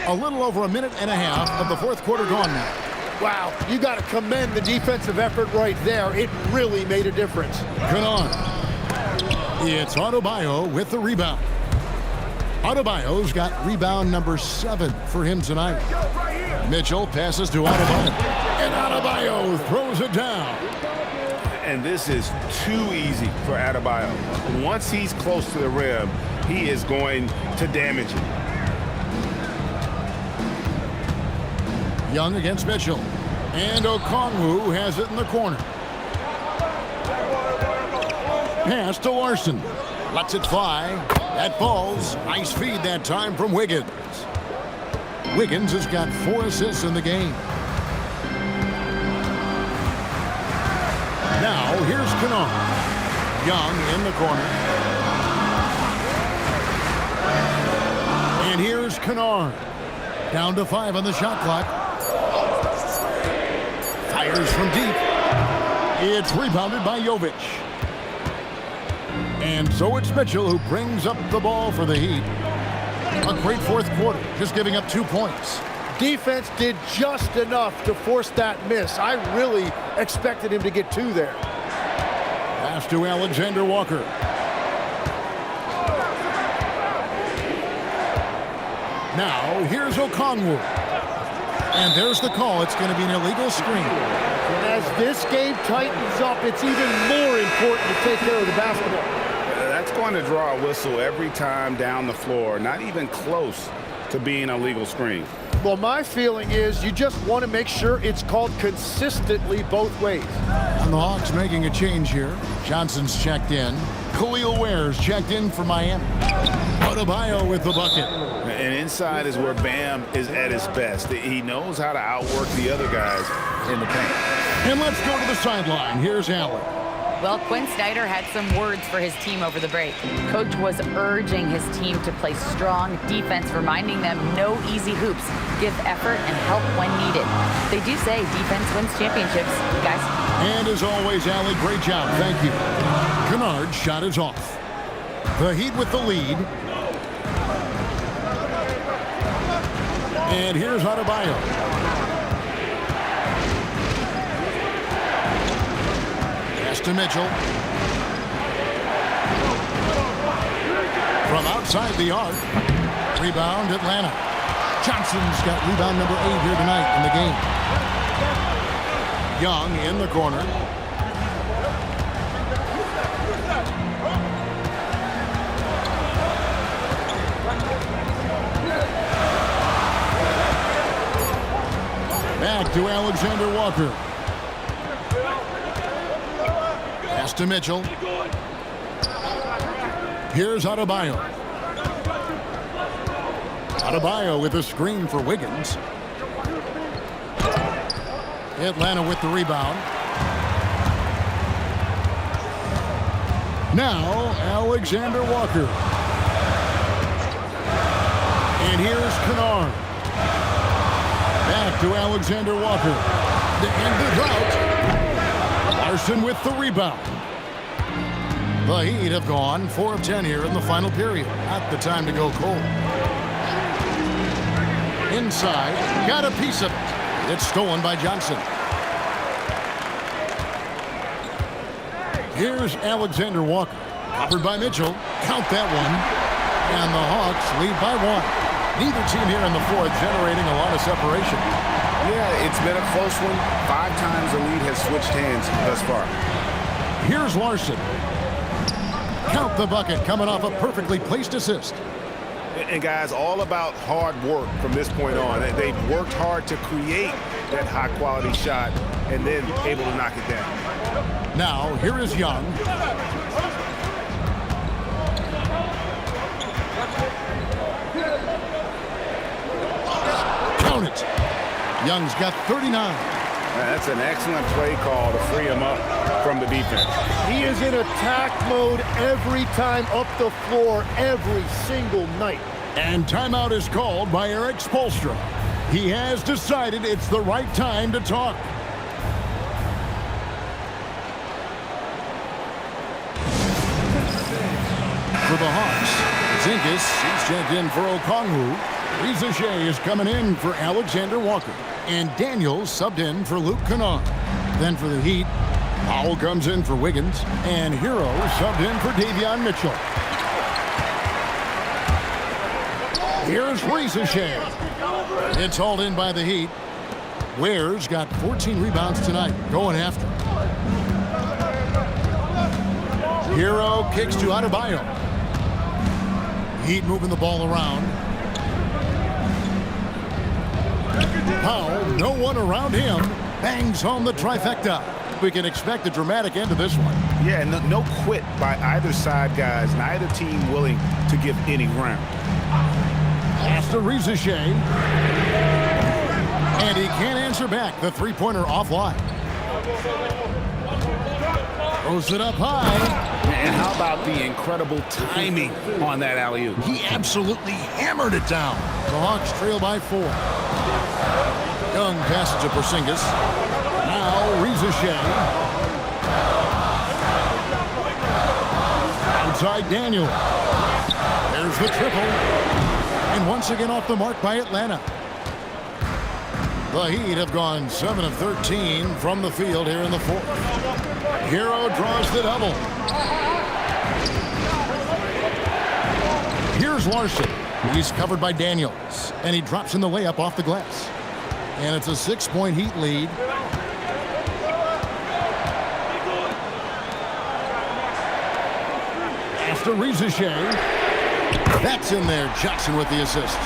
A little over a minute and a half of the fourth quarter gone now. Wow, you got to commend the defensive effort right there. It really made a difference. Kennard. It's Adebayo with the rebound. Adebayo's got rebound number 7 for him tonight. Mitchell passes to Adebayo. And Adebayo throws it down. And this is too easy for Adebayo. Once he's close to the rim, he is going to damage it. Young against Mitchell. And Okongwu has it in the corner. Pass to Larson. Lets it fly. That falls. Nice feed that time from Wiggins. Wiggins has got 4 assists in the game. Now, here's Kennard. Young in the corner. And here's Kennard. Down to 5 on the shot clock. Fires from deep. It's rebounded by Jovic. And so it's Mitchell who brings up the ball for the Heat. A great fourth quarter, just giving up 2 points. Defense did just enough to force that miss. I really expected him to get 2 there. Pass to Alexander Walker. Now, here's Okongwu. And there's the call. It's going to be an illegal screen. And as this game tightens up, it's even more important to take care of the basketball. That's going to draw a whistle every time down the floor. Not even close to being a legal screen. Well, my feeling is you just want to make sure it's called consistently both ways. And the Hawks making a change here. Johnson's checked in. Khalil Ware's checked in for Miami. Adebayo with the bucket. And inside is where Bam is at his best. He knows how to outwork the other guys in the paint. And let's go to the sideline. Here's Allen. Well, Quinn Snyder had some words for his team over the break. Coach was urging his team to play strong defense, reminding them no easy hoops, give effort, and help when needed. They do say defense wins championships, guys. And as always, Allie, great job. Thank you. Kennard's shot is off. The Heat with the lead. And here's Adebayo. To Mitchell. From outside the arc. Rebound, Atlanta. Johnson's got rebound number 8 here tonight in the game. Young in the corner. Back to Alexander Walker. To Mitchell. Here's Adebayo. Adebayo with a screen for Wiggins. Atlanta with the rebound. Now Alexander Walker. And here's Kennard. Back to Alexander Walker. To end the drought. Larson with the rebound. The Heat have gone 4 of 10 here in the final period. Not the time to go cold. Inside, got a piece of it. It's stolen by Johnson. Here's Alexander Walker. Covered by Mitchell. Count that one. And the Hawks lead by 1. Neither team here in the fourth generating a lot of separation. Yeah, it's been a close one. 5 times the lead has switched hands thus far. Here's Larson. Count the bucket coming off a perfectly placed assist. And guys, all about hard work from this point on. They've worked hard to create that high-quality shot and then able to knock it down. Now, here is Young. Count it. Young's got 39. That's an excellent play call to free him up from the defense. He is in attack mode every time up the floor, every single night. And timeout is called by Eric Spoelstra. He has decided it's the right time to talk. For the Hawks, Zinkas, he's checked in for Okongwu. Riza Shea is coming in for Alexander Walker. And Daniels subbed in for Luke Kennard. Then for the Heat, Powell comes in for Wiggins. And Hero subbed in for Davion Mitchell. Here's Riza Shea. It's hauled in by the Heat. Ware's got 14 rebounds tonight, going after. Hero kicks to Adebayo. Heat moving the ball around. Powell, no one around him, bangs home the trifecta. We can expect a dramatic end to this one. Yeah, no quit by either side, guys. Neither team willing to give any ground. Pass to Riza Shea. And he can't answer back. The three-pointer offline. Throws it up high. And how about the incredible timing on that alley-oop? He absolutely hammered it down. The Hawks trail by 4. Young passes to Porzingis. Now Riza Shea. Outside Daniel. There's the triple. And once again off the mark by Atlanta. The Heat have gone 7 of 13 from the field here in the fourth. Hero draws the double. Here's Larson. He's covered by Daniels. And he drops in the layup off the glass. And it's a 6-point Heat lead. After Riza Shea. That's in there. Johnson with the assist.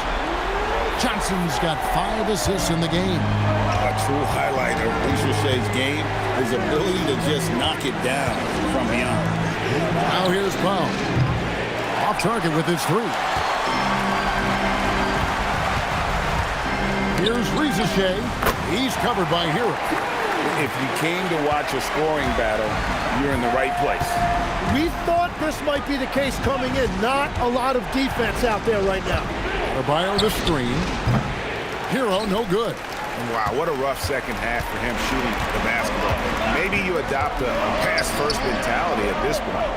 Johnson's got 5 assists in the game. A true highlight of Riza Shea's game, his ability to just knock it down from beyond. Now here's Powell. Off target with his three. Here's Rizachet. He's covered by Hero. If you came to watch a scoring battle, you're in the right place. We thought this might be the case coming in. Not a lot of defense out there right now. Adebayo the screen. Hero no good. Wow, what a rough second half for him shooting the basketball. Maybe you adopt a pass-first mentality at this point.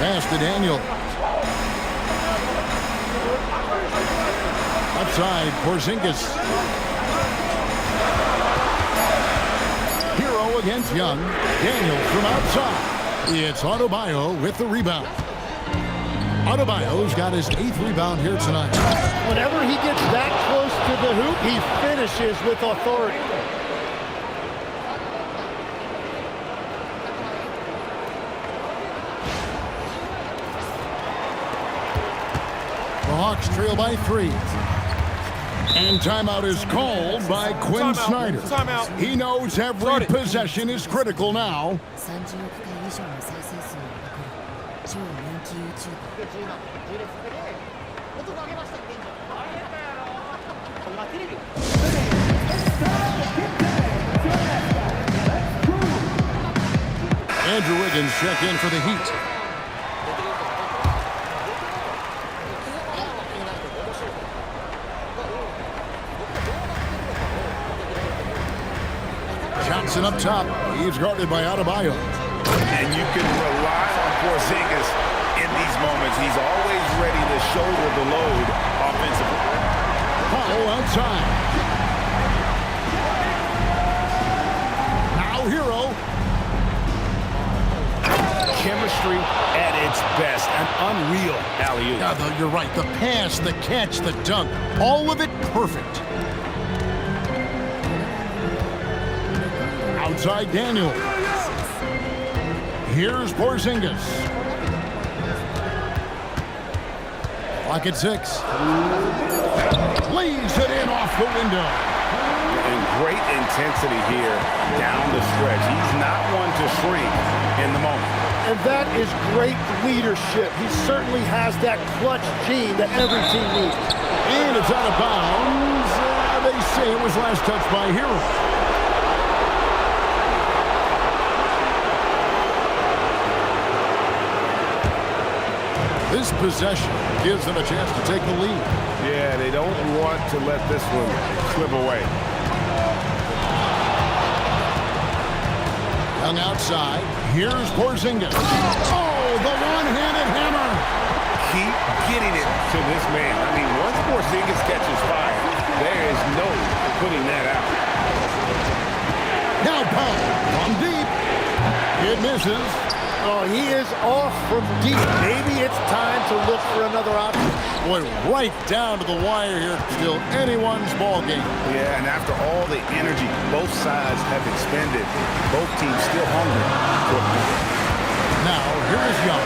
Pass to Daniel. Outside, Porzingis. Hero against Young. Daniel from outside. It's Adebayo with the rebound. Adebayo's got his 8th rebound here tonight. Whenever he gets that close to the hoop, he finishes with authority. The Hawks trail by 3. And timeout is called by Quinn Snyder. Timeout. He knows every possession is critical now. Andrew Wiggins check in for the Heat. Johnson up top. He's guarded by Adebayo. And you can rely on Porzingis in these moments. He's always ready to shoulder the load offensively. Powell outside. Now Hero. Chemistry at its best. An unreal alley-oop. Yeah, though, you're right. The pass, the catch, the dunk. All of it perfect. Outside Daniel. Here's Porzingis. Clock at 6. Lays it in off the window. And great intensity here down the stretch. He's not one to shrink in the moment. And that is great leadership. He certainly has that clutch gene that every team needs. And it's out of bounds. They say it was last touched by Hero. This possession gives them a chance to take the lead. Yeah, they don't want to let this one slip away. Young outside. Here's Porzingis. Oh, the one-handed hammer. Keep getting it to this man. I mean, once Porzingis catches fire, there is no putting that out. Now Powell from deep. It misses. Oh, he is off from deep. Maybe it's time to look for another option. Boy, right down to the wire here. Still anyone's ball game. Yeah, and after all the energy both sides have expended, both teams still hungry for it. Now, here is Young.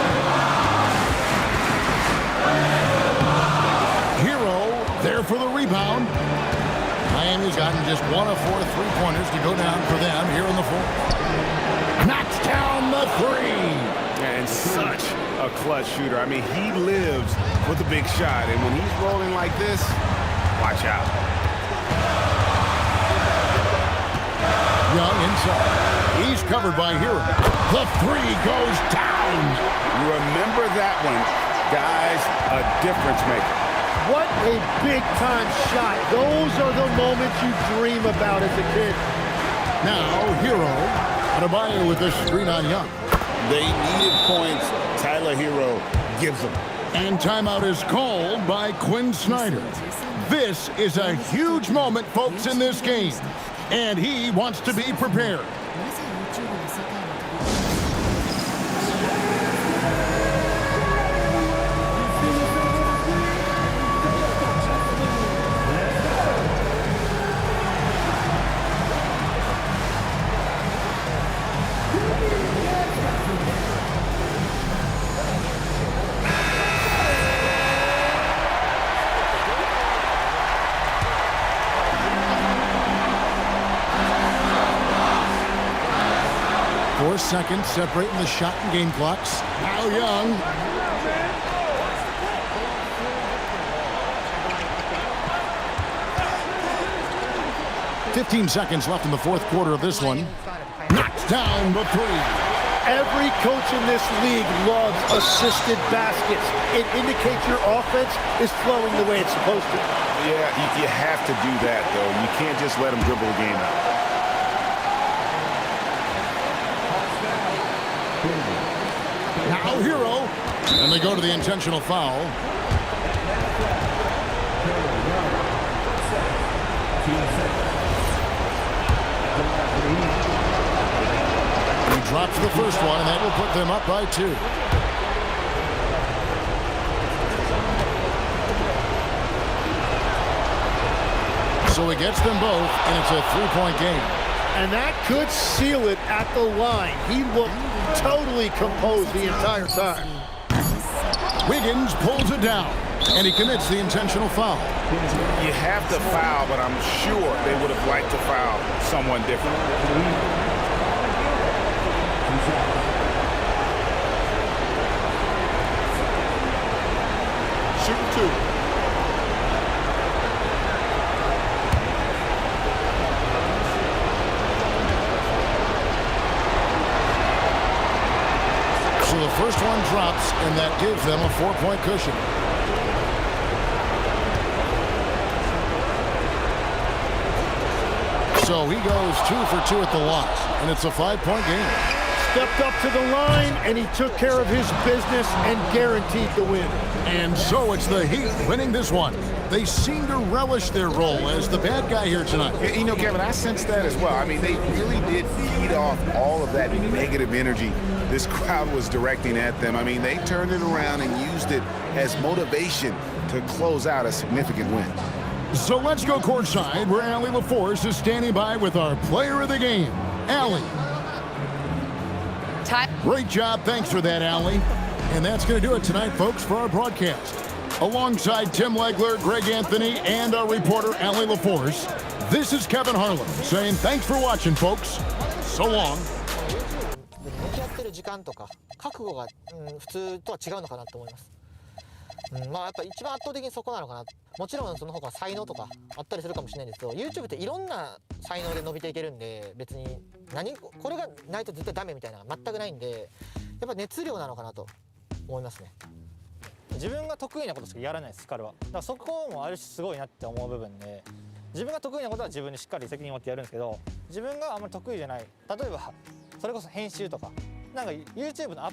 Hero there for the rebound. Miami's gotten just 1 of 4 3-pointers to go down for them here in the 4th. Knocks down the 3. And such a clutch shooter. I mean, he lives with a big shot. And when he's rolling like this, watch out. Young inside. He's covered by Hero. The 3 goes down. Remember that one. Guys, a difference maker. What a big-time shot. Those are the moments you dream about as a kid. Now, Hero. Adebayo with the screen on Young. They needed points. Tyler Hero gives them. And timeout is called by Quinn Snyder. This is a huge moment, folks, in this game. And he wants to be prepared. seconds separating the shot and game clocks. Now Young. 15 seconds left in the fourth quarter of this one. Knocks down the three. Every coach in this league loves assisted baskets. It indicates your offense is flowing the way it's supposed to. Yeah, you have to do that, though. You can't just let them dribble the game out. Now Hero. And they go to the intentional foul. He drops the first one, and that will put them up by 2. So he gets them both, and it's a 3-point game. And that could seal it at the line. He looked totally composed the entire time. Wiggins pulls it down, and he commits the intentional foul. You have to foul, but I'm sure they would have liked to foul someone different. Shoot 2. So the first one drops, and that gives them a 4-point cushion. So he goes 2 for 2 at the line, and it's a 5-point game. Stepped up to the line, and he took care of his business and guaranteed the win. And so it's the Heat winning this one. They seem to relish their role as the bad guy here tonight. You know, Kevin, I sense that as well. I mean, they really did feed off all of that negative energy this crowd was directing at them. I mean, they turned it around and used it as motivation to close out a significant win. So let's go courtside, where Allie LaForce is standing by with our player of the game, Allie. Great job. Thanks for that, Allie. And that's going to do it tonight, folks, for our broadcast. Alongside Tim Legler, Greg Anthony, and our reporter, Allie LaForce, this is Kevin Harlan saying thanks for watching, folks. So long. 向き合ってる時間とか覚悟が、普通とは違うのかなと思います。まあやっぱ一番圧倒的にそこなのかな。もちろんその他才能とかあったりするかもしれないんですけど、YouTube っていろんな才能で伸びていけるんで、別にこれがないと絶対ダメみたいなのが全くないんで、やっぱ熱量なのかなと思いますね。自分が得意なことしかやらないです、彼は。だからそこもある種すごいなって思う部分で、自分が得意なことは自分でしっかり責任を持ってやるんですけど、自分があんまり得意じゃない、例えばそれこそ編集とか、なんか YouTube のアッ